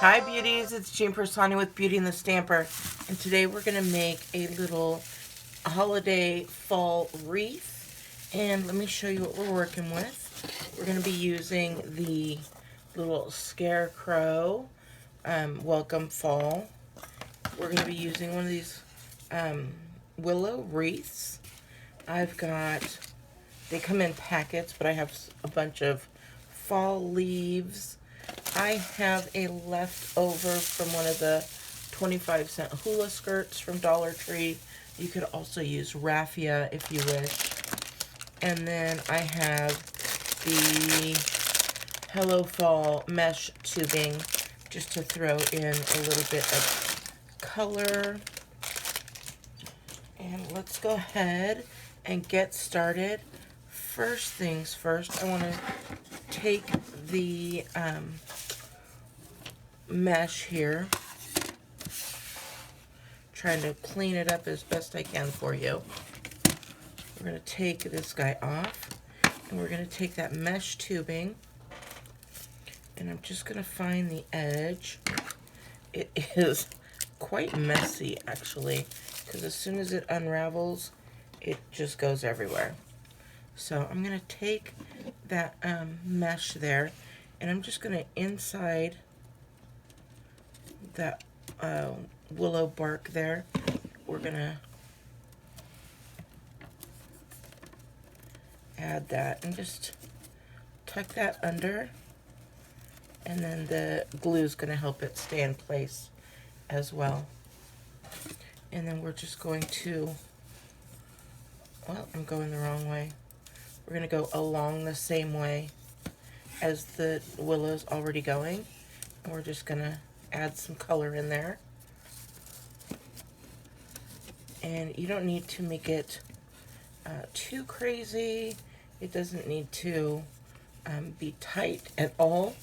Hi beauties, it's Jean Piersanti with Beauty and the Stamper, and today we're going to make a little holiday fall wreath. And let me show you what we're working with. We're going to be using the little scarecrow welcome fall. We're going to be using one of these willow wreaths. They come in packets, but I have a bunch of fall leaves. I have a leftover from one of the 25-cent hula skirts from Dollar Tree. You could also use raffia if you wish. And then I have the Hello Fall mesh tubing just to throw in a little bit of color. And let's go ahead and get started. First things first, I want to take the mesh here, trying to clean it up as best I can for you. We're going to take this guy off, and we're going to take that mesh tubing, and I'm just going to find the edge. It is quite messy, actually, because as soon as it unravels, it just goes everywhere. So I'm going to take that mesh there, and I'm just going to inside that willow bark there, we're going to add that and just tuck that under, and then the glue is going to help it stay in place as well. And then we're just going to, well, I'm going the wrong way. We're going to go along the same way as the willow's already going, and we're just going to add some color in there. And you don't need to make it too crazy. It doesn't need to be tight at all.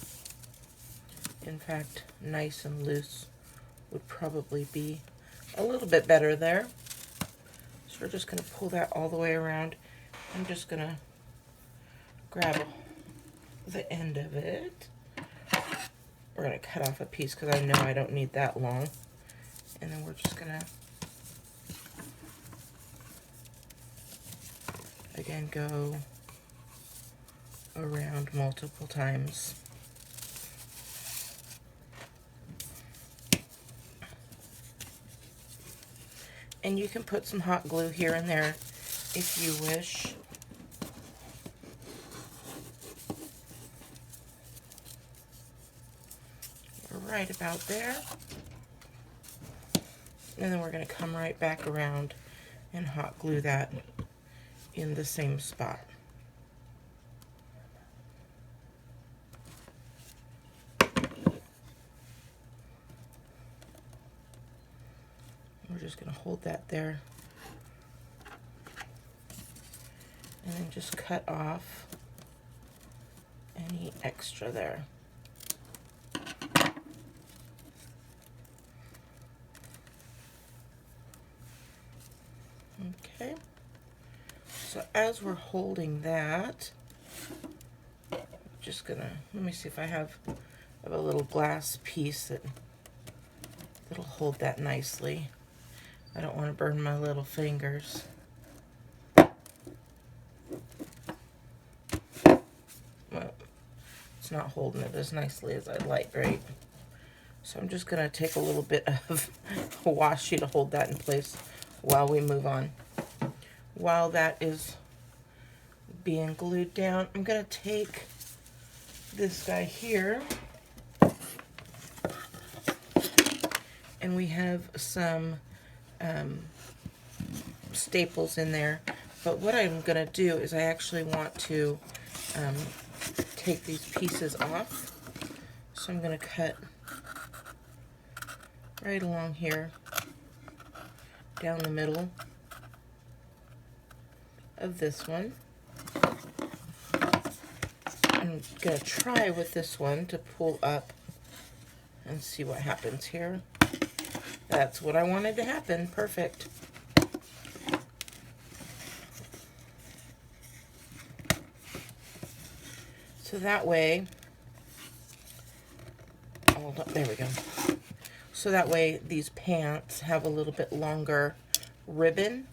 In fact, nice and loose would probably be a little bit better there. So we're just going to pull that all the way around. I'm just going to grab the end of it. We're going to cut off a piece because I know I don't need that long. And then we're just going to, again, go around multiple times. And you can put some hot glue here and there if you wish. We're right about there. And then we're going to come right back around and hot glue that in the same spot. We're just going to hold that there and then just cut off any extra there. Okay, so as we're holding that, I'm just gonna, let me see if I have a little glass piece that'll hold that nicely. I don't want to burn my little fingers. Well, it's not holding it as nicely as I'd like, right? So I'm just gonna take a little bit of washi to hold that in place while we move on. While that is being glued down, I'm going to take this guy here, and we have some staples in there, but what I'm going to do is I actually want to take these pieces off. So I'm going to cut right along here, down the middle of this one. I'm going to try with this one to pull up and see what happens here. That's what I wanted to happen. Perfect. So that way, all hold on, there we go. So that way these pants have a little bit longer ribbon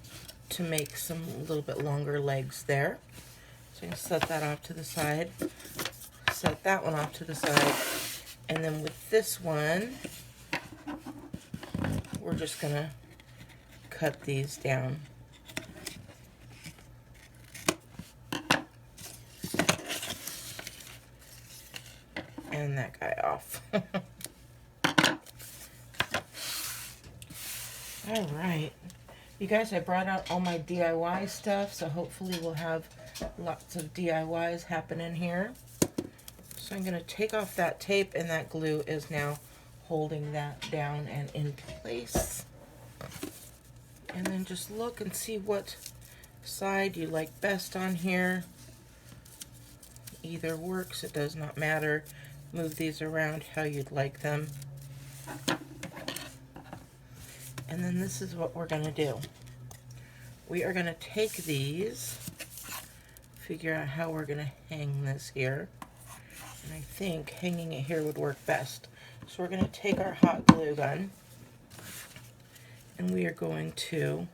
to make some little bit longer legs there. So I'm going to set that off to the side, set that one off to the side, and then with this one, we're just going to cut these down. And that guy off. All right. You guys, I brought out all my DIY stuff, so hopefully we'll have lots of DIYs happening here. So I'm going to take off that tape, and that glue is now holding that down and in place. And then just look and see what side you like best on here. Either works, it does not matter. Move these around how you'd like them. And then this is what we're going to do. We are going to take these, figure out how we're going to hang this here. And I think hanging it here would work best. So we're going to take our hot glue gun, and we are going to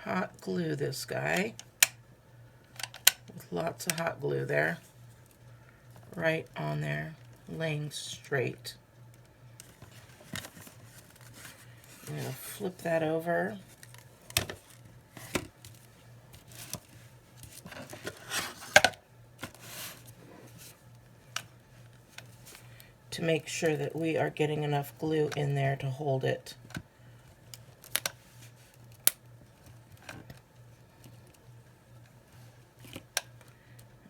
hot glue this guy with lots of hot glue there, right on there, laying straight. I'm going to flip that over. To make sure that we are getting enough glue in there to hold it.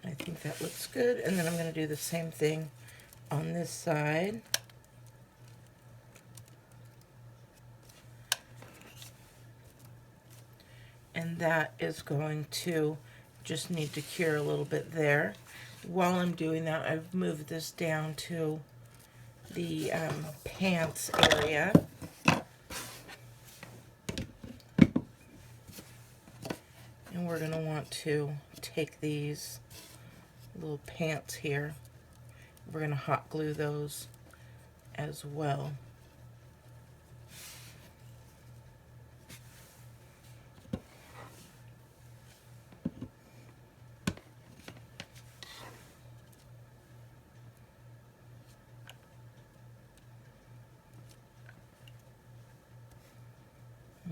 I think that looks good, and then I'm going to do the same thing on this side. And that is going to just need to cure a little bit there. While I'm doing that, I've moved this down to the pants area. And we're going to want to take these little pants here. We're going to hot glue those as well.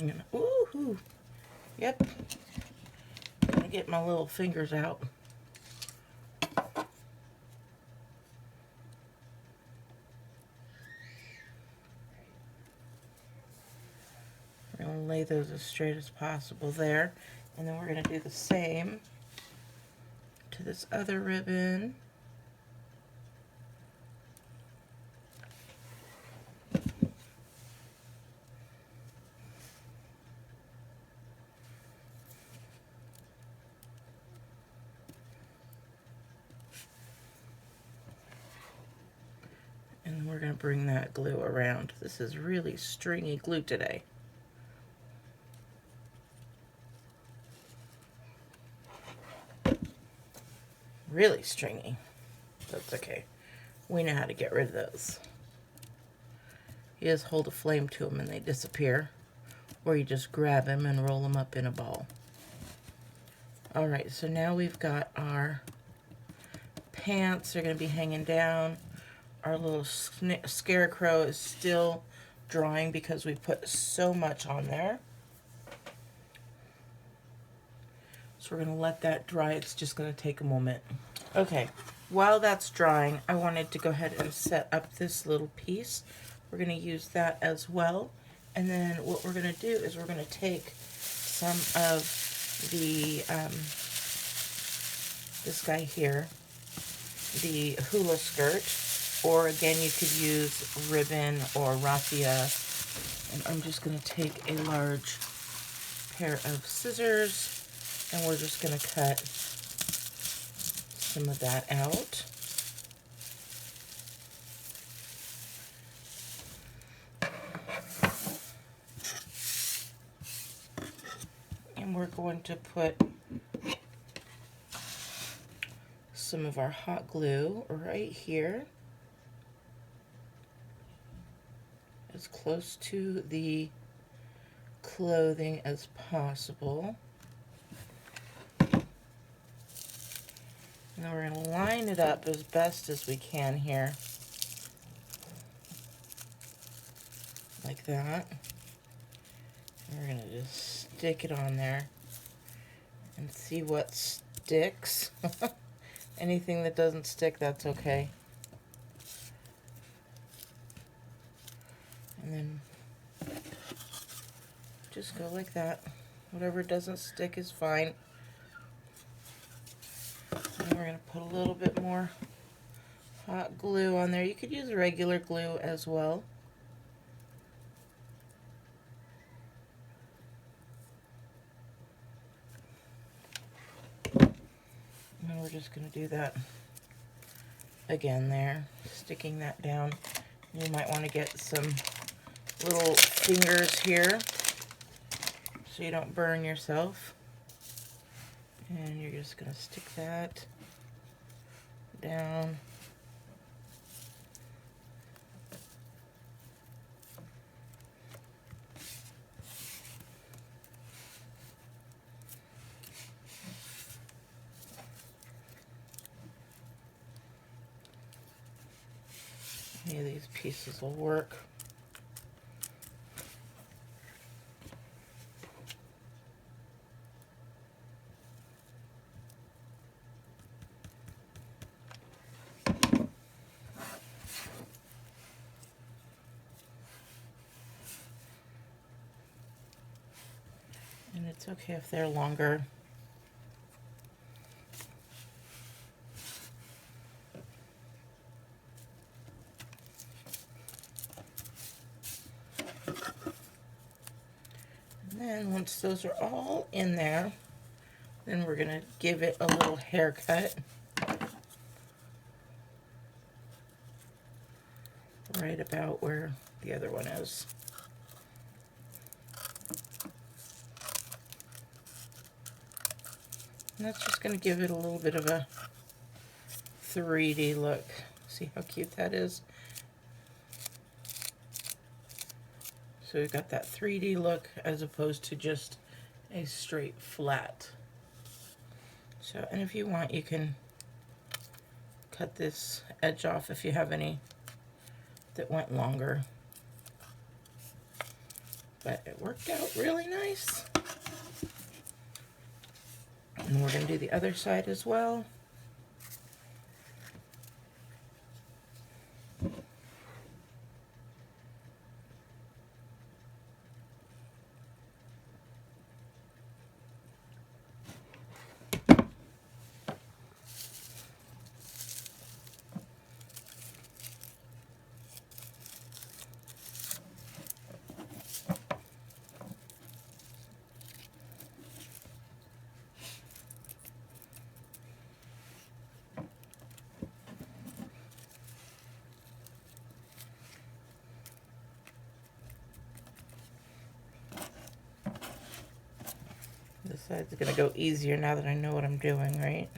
I'm gonna, ooh, yep. I'm gonna get my little fingers out. We're gonna lay those as straight as possible there, and then we're gonna do the same to this other ribbon. And we're going to bring that glue around. This is really stringy glue today. Really stringy. That's okay. We know how to get rid of those. You just hold a flame to them and they disappear. Or you just grab them and roll them up in a ball. Alright, so now we've got our pants. They're going to be hanging down. Our little scarecrow is still drying because we put so much on there. So we're going to let that dry. It's just going to take a moment. Okay, while that's drying, I wanted to go ahead and set up this little piece. We're going to use that as well. And then what we're going to do is we're going to take some of the, this guy here, the hula skirt. Or again, you could use ribbon or raffia. And I'm just going to take a large pair of scissors, and we're just going to cut some of that out. And we're going to put some of our hot glue right here. close to the clothing as possible. Now we're going to line it up as best as we can here. Like that. And we're going to just stick it on there and see what sticks. Anything that doesn't stick, that's okay. And then just go like that. Whatever doesn't stick is fine. And we're going to put a little bit more hot glue on there. You could use regular glue as well. And we're just going to do that again there, sticking that down. You might want to get some little fingers here so you don't burn yourself. And you're just going to stick that down. Any of these pieces will work. And it's okay if they're longer. And then once those are all in there, then we're going to give it a little haircut. Right about where the other one is. And that's just going to give it a little bit of a 3D look. See how cute that is? So we've got that 3D look as opposed to just a straight flat. So, and if you want, you can cut this edge off if you have any that went longer. But it worked out really nice. And we're going to do the other side as well. This side's going to go easier now that I know what I'm doing, right?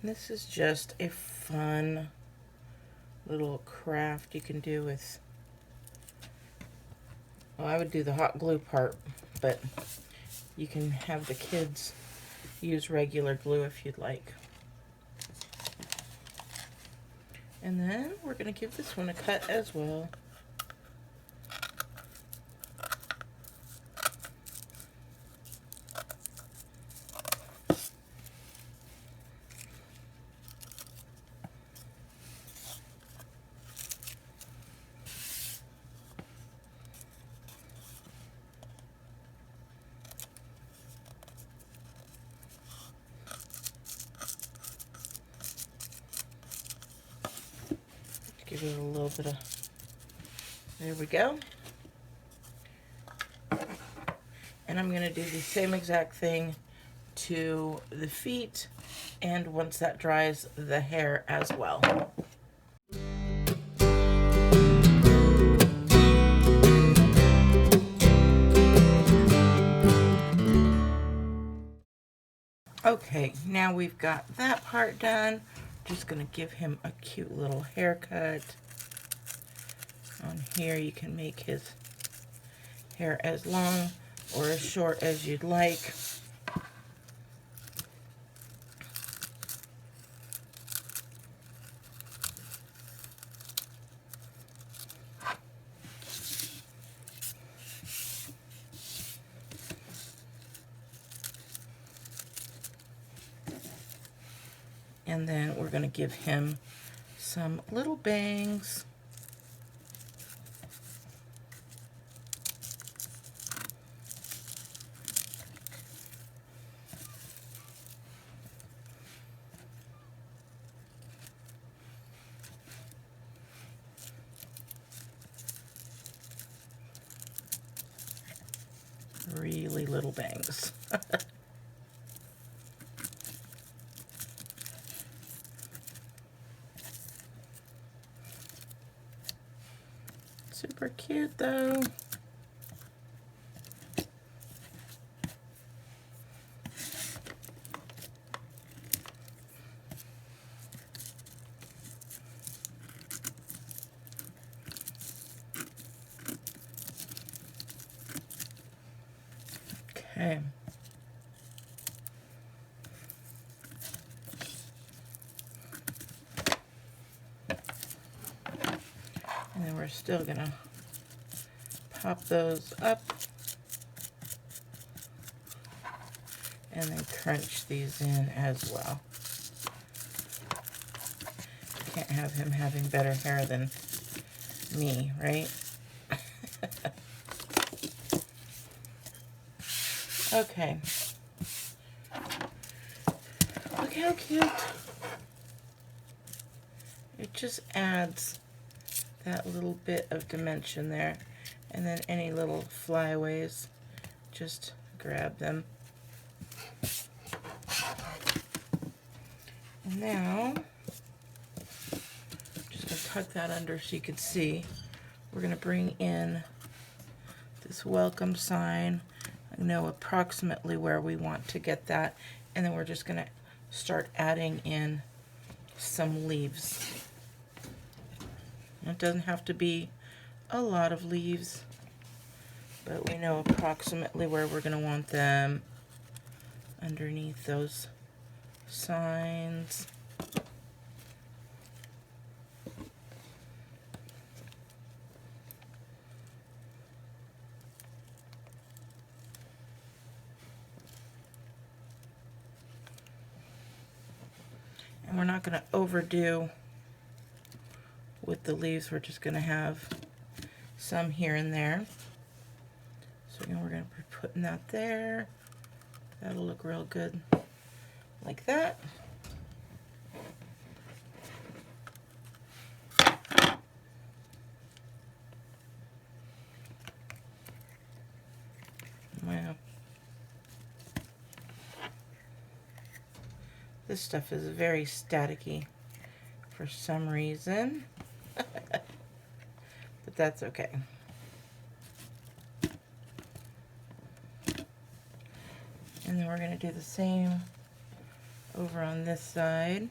This is just a fun little craft you can do with, well, I would do the hot glue part, but you can have the kids use regular glue if you'd like. And then we're going to give this one a cut as well. give it a little bit of, there we go. And I'm going to do the same exact thing to the feet, and once that dries, the hair as well. Okay, now we've got that part done. Just going to give him a cute little haircut. On here you can make his hair as long or as short as you'd like. And then we're going to give him some little bangs. Really little bangs. Super cute though. Okay. And then we're still gonna pop those up and then crunch these in as well. Can't have him having better hair than me, right? Okay. Look how cute. It just adds that little bit of dimension there. And then any little flyaways, just grab them. And now, just going to tuck that under so you can see. We're going to bring in this welcome sign. I know approximately where we want to get that. And then we're just going to start adding in some leaves. It doesn't have to be a lot of leaves, but we know approximately where we're going to want them underneath those signs. And we're not going to overdo with the leaves. We're just going to have some here and there. So again, we're going to be putting that there. That'll look real good like that. Wow. This stuff is very staticky for some reason. But that's okay. And then we're going to do the same over on this side.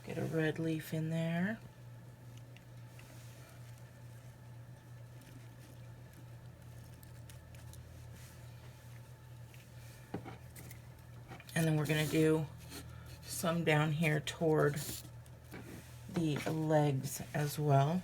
Get a red leaf in there. And then we're going to do some down here toward the legs as well.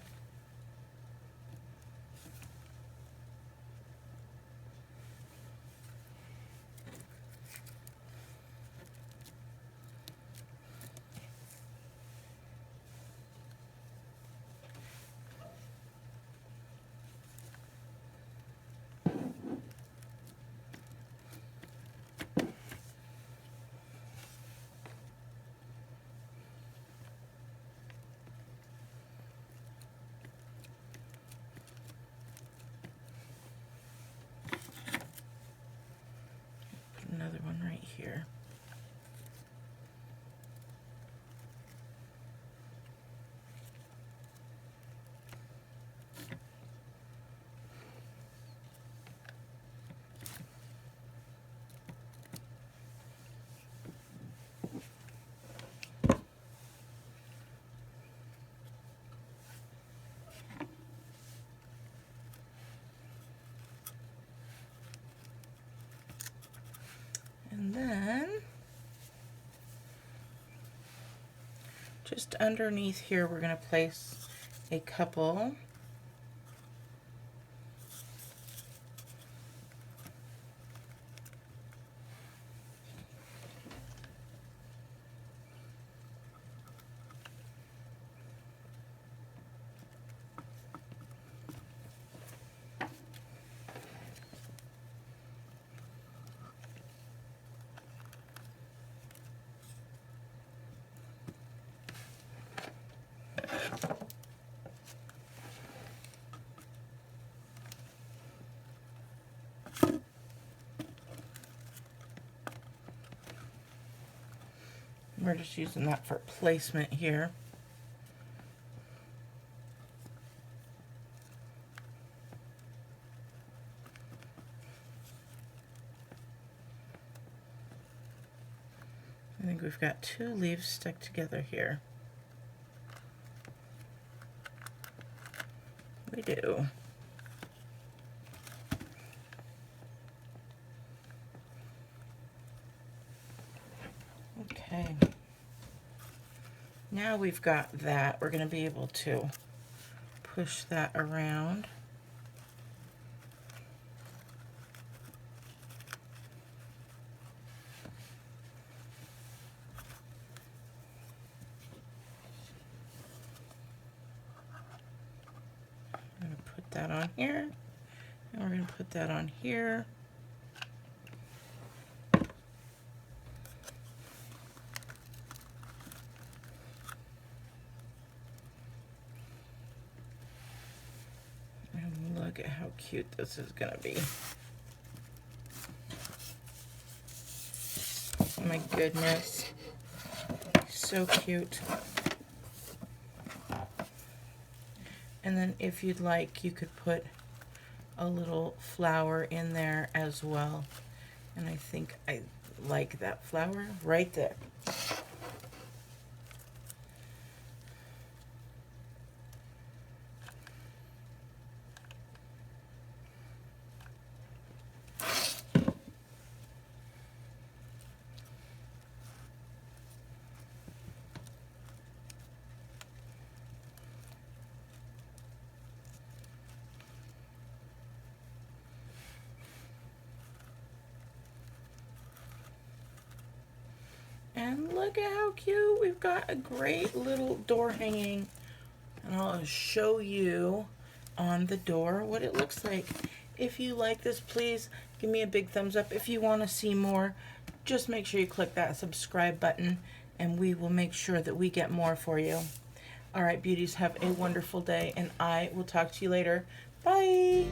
just underneath here, we're going to place a couple. We're just using that for placement here. I think we've got 2 leaves stuck together here. We do. Okay. Now we've got that, we're going to be able to push that around. I'm going to put that on here, and we're going to put that on here. Look at how cute this is going to be. Oh my goodness. So cute. And then if you'd like, you could put a little flower in there as well. And I think I like that flower right there. And look at how cute. We've got a great little door hanging. And I'll show you on the door what it looks like. If you like this, please give me a big thumbs up. If you want to see more, just make sure you click that subscribe button and we will make sure that we get more for you. All right, beauties, have a wonderful day and I will talk to you later. Bye.